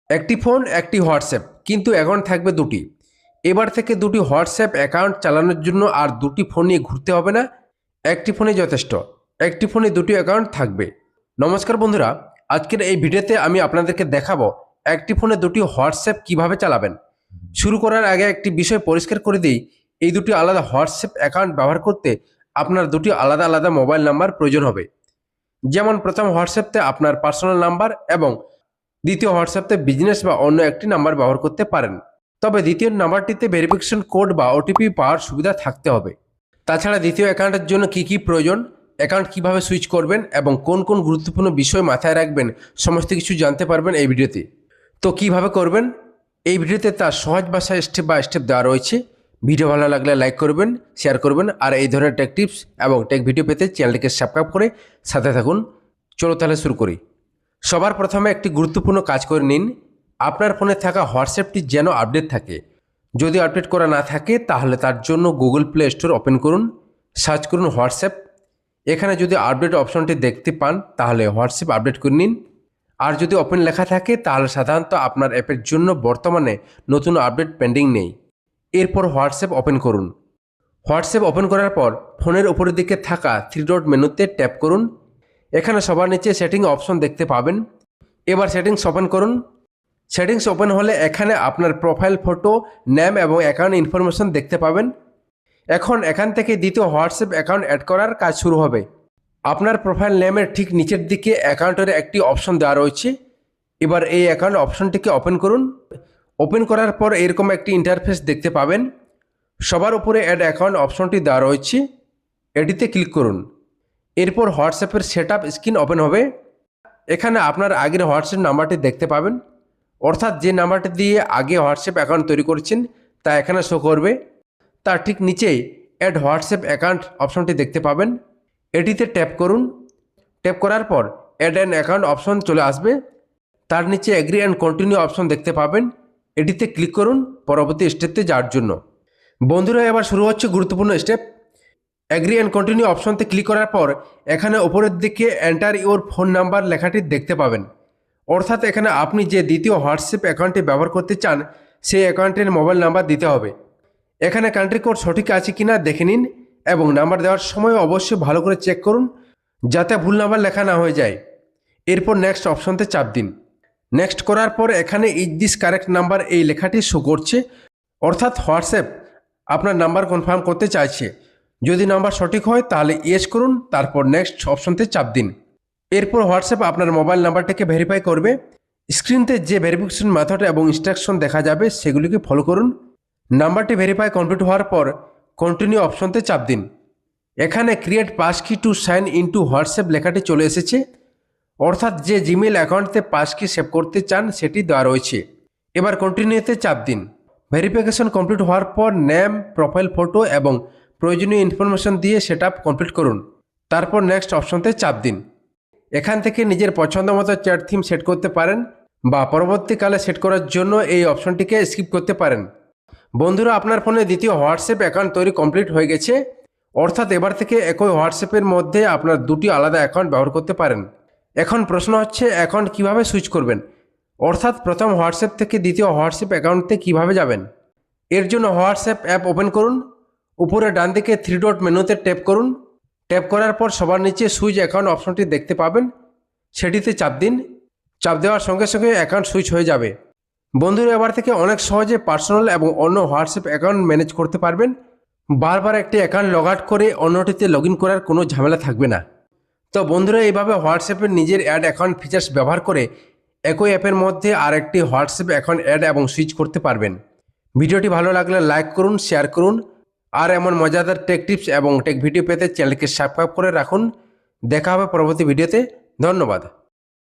একটি ফোন একটি হোয়াটসঅ্যাপ, কিন্তু অ্যাকাউন্ট থাকবে দুটি। এবার থেকে দুটি হোয়াটসঅ্যাপ অ্যাকাউন্ট চালানোর জন্য আর দুটি ফোন নিয়ে ঘুরতে হবে না, একটি ফোনে যথেষ্ট। একটি ফোনে দুটি অ্যাকাউন্ট থাকবে। নমস্কার বন্ধুরা, আজকের এই ভিডিওতে আমি আপনাদেরকে দেখাবো একটি ফোনে দুটি হোয়াটসঅ্যাপ কিভাবে চালাবেন। শুরু করার আগে একটি বিষয় পরিষ্কার করে দিই, এই দুটি আলাদা হোয়াটসঅ্যাপ অ্যাকাউন্ট ব্যবহার করতে আপনার দুটি আলাদা আলাদা মোবাইল নাম্বার প্রয়োজন হবে। যেমন প্রথম হোয়াটসঅ্যাপে আপনার পার্সোনাল নাম্বার এবং দ্বিতীয় হোয়াটসঅ্যাপে বিজনেস বা অন্য একটি নাম্বার ব্যবহার করতে পারেন। তবে দ্বিতীয় নাম্বারটিতে ভেরিফিকেশন কোড বা ওটিপি পাওয়ার সুবিধা থাকতে হবে। তাছাড়া দ্বিতীয় অ্যাকাউন্টের জন্য কী প্রয়োজন, অ্যাকাউন্ট কিভাবে সুইচ করবেন এবং কোন কোন গুরুত্বপূর্ণ বিষয় মাথায় রাখবেন, সমস্ত কিছু জানতে পারবেন এই ভিডিওতে। তো কিভাবে করবেন, এই ভিডিওতে তার সহজ ভাষায় স্টেপ বাই স্টেপ দেওয়া রয়েছে। ভিডিও ভালো লাগলে লাইক করবেন, শেয়ার করবেন, আর এই ধরনের টেক টিপস এবং টেক ভিডিও পেতে চ্যানেলটিকে সাবস্ক্রাইব করে সাথে থাকুন। চলো তাহলে শুরু করি। সবার প্রথমে একটি গুরুত্বপূর্ণ কাজ করে নিন, আপনার ফোনে থাকা হোয়াটসঅ্যাপটি যেন আপডেট থাকে। যদি আপডেট করা না থাকে তাহলে তার জন্য গুগল প্লে স্টোর ওপেন করুন, সার্চ করুন হোয়াটসঅ্যাপ। এখানে যদি আপডেট অপশনটি দেখতে পান তাহলে হোয়াটসঅ্যাপ আপডেট করে নিন। আর যদি ওপেন লেখা থাকে তাহলে সাধারণত আপনার অ্যাপের জন্য বর্তমানে নতুন আপডেট পেন্ডিং নেই। এরপর হোয়াটসঅ্যাপ ওপেন করুন। হোয়াটসঅ্যাপ ওপেন করার পর ফোনের উপরের দিকে থাকা 3 ডট মেনুতে ট্যাপ করুন। এখানে সবার নিচে সেটিং অপশন দেখতে পাবেন। এবার সেটিংস ওপেন করুন। সেটিংস ওপেন হলে এখানে আপনার প্রোফাইল ফটো, নেম এবং অ্যাকাউন্ট ইনফরমেশন দেখতে পাবেন। এখন এখান থেকে দ্বিতীয় হোয়াটসঅ্যাপ অ্যাকাউন্ট অ্যাড করার কাজ শুরু হবে। আপনার প্রোফাইল নেমের ঠিক নিচের দিকে অ্যাকাউন্টের একটি অপশন দেওয়া রয়েছে। এবার এই অ্যাকাউন্ট অপশনটিকে ওপেন করুন। ওপেন করার পর এরকম একটি ইন্টারফেস দেখতে পাবেন। সবার উপরে অ্যাড অ্যাকাউন্ট অপশনটি দেওয়া রয়েছে, এটিতে ক্লিক করুন। এরপর হোয়াটসঅ্যাপের সেটআপ স্ক্রিন ওপেন হবে। এখানে আপনার আগের হোয়াটসঅ্যাপ নাম্বারটি দেখতে পাবেন, অর্থাৎ যে নাম্বারটি দিয়ে আগে হোয়াটসঅ্যাপ অ্যাকাউন্ট তৈরি করেছেন তা এখানে শো করবে। তার ঠিক নিচেই অ্যাড হোয়াটসঅ্যাপ অ্যাকাউন্ট অপশনটি দেখতে পাবেন, এটিতে ট্যাপ করুন। ট্যাপ করার পর অ্যাড অ্যান অ্যাকাউন্ট অপশন চলে আসবে। তার নিচে এগ্রি অ্যান্ড কন্টিনিউ অপশন দেখতে পাবেন, এটিতে ক্লিক করুন পরবর্তী স্টেপে যাওয়ার জন্য। বন্ধুরা, এবার শুরু হচ্ছে গুরুত্বপূর্ণ স্টেপ। এগ্রি অ্যান্ড কন্টিনিউ অপশনতে ক্লিক করার পর এখানে উপরের দিকে এন্টার ইওর ফোন নাম্বার লেখাটি দেখতে পাবেন, অর্থাৎ এখানে আপনি যে দ্বিতীয় হোয়াটসঅ্যাপ অ্যাকাউন্টটি ব্যবহার করতে চান সেই অ্যাকাউন্টের মোবাইল নাম্বার দিতে হবে। এখানে কান্ট্রি কোড সঠিক আছে কিনা দেখে নিন এবং নাম্বার দেওয়ার সময় অবশ্যই ভালো করে চেক করুন যাতে ভুল নাম্বার লেখা না হয়ে যায়। এরপর নেক্সট অপশনতে চাপ দিন। নেক্সট করার পর এখানে ইজ দিস কারেক্ট নাম্বার এই লেখাটি শো করছে, অর্থাৎ হোয়াটসঅ্যাপ আপনার নাম্বার কনফার্ম করতে চাইছে। যদি নাম্বার সঠিক হয় তাহলে ইয়েস করুন, তারপর নেক্সট অপশনতে চাপ দিন। এরপর হোয়াটসঅ্যাপ আপনার মোবাইল নাম্বারটাকে ভেরিফাই করবে। স্ক্রিনতে যে ভেরিফিকেশন মেথড এবং ইনস্ট্রাকশন দেখা যাবে সেগুলিকে ফলো করুন। নাম্বারটি ভেরিফাই কমপ্লিট হওয়ার পর কন্টিনিউ অপশনতে চাপ দিন। এখানে create passkey to sign into WhatsApp লেখাটি চলে এসেছে, অর্থাৎ যে জিমেল অ্যাকাউন্টে পাসকি সেভ করতে চান সেটি দেওয়া রয়েছে। এবার কন্টিনিউতে চাপ দিন। ভেরিফিকেশন কমপ্লিট হওয়ার পর নেম, প্রোফাইল ফটো এবং প্রয়োজনীয় ইনফরমেশন দিয়ে সেটআপ কমপ্লিট করুন। তারপর নেক্সট অপশনতে চাপ দিন। এখান থেকে নিজের পছন্দ মতো চ্যাট থিম সেট করতে পারেন বা পরবর্তীকালে সেট করার জন্য এই অপশনটিকে স্কিপ করতে পারেন। বন্ধুরা, আপনার ফোনে দ্বিতীয় হোয়াটসঅ্যাপ অ্যাকাউন্ট তৈরি কমপ্লিট হয়ে গেছে, অর্থাৎ এবার থেকে একই হোয়াটসঅ্যাপের মধ্যে আপনার দুটি আলাদা অ্যাকাউন্ট ব্যবহার করতে পারেন। এখন প্রশ্ন হচ্ছে অ্যাকাউন্ট কিভাবে সুইচ করবেন, অর্থাৎ প্রথম হোয়াটসঅ্যাপ থেকে দ্বিতীয় হোয়াটসঅ্যাপ অ্যাকাউন্টে কিভাবে যাবেন। এর জন্য হোয়াটসঅ্যাপ অ্যাপ ওপেন করুন। উপরে ডান দিকে 3 ডট মেনুতে ট্যাপ করুন। ট্যাপ করার পর সবার নিচে সুইচ অ্যাকাউন্ট অপশনটি দেখতে পাবেন, সেটিতে চাপ দিন। চাপ দেওয়ার সঙ্গে সঙ্গে অ্যাকাউন্ট সুইচ হয়ে যাবে। বন্ধুরা, এবার থেকে অনেক সহজে পার্সোনাল এবং অন্য হোয়াটসঅ্যাপ অ্যাকাউন্ট ম্যানেজ করতে পারবেন। বারবার একটি অ্যাকাউন্ট লগ আউট করে অন্যটিতে লগ ইন করার কোনো ঝামেলা থাকবে না। তো বন্ধুরা, এইভাবে হোয়াটসঅ্যাপের নিজের অ্যাড অ্যাকাউন্ট ফিচার্স ব্যবহার করে একই অ্যাপের মধ্যে আরেকটি হোয়াটসঅ্যাপ অ্যাকাউন্ট অ্যাড এবং সুইচ করতে পারবেন। ভিডিওটি ভালো লাগলে লাইক করুন, শেয়ার করুন, আর এমন মজাদার টেক টিপস এবং টেক ভিডিও পেতে চ্যানেলকে সাবস্ক্রাইব করে রাখুন। দেখা হবে পরবর্তী ভিডিওতে। ধন্যবাদ।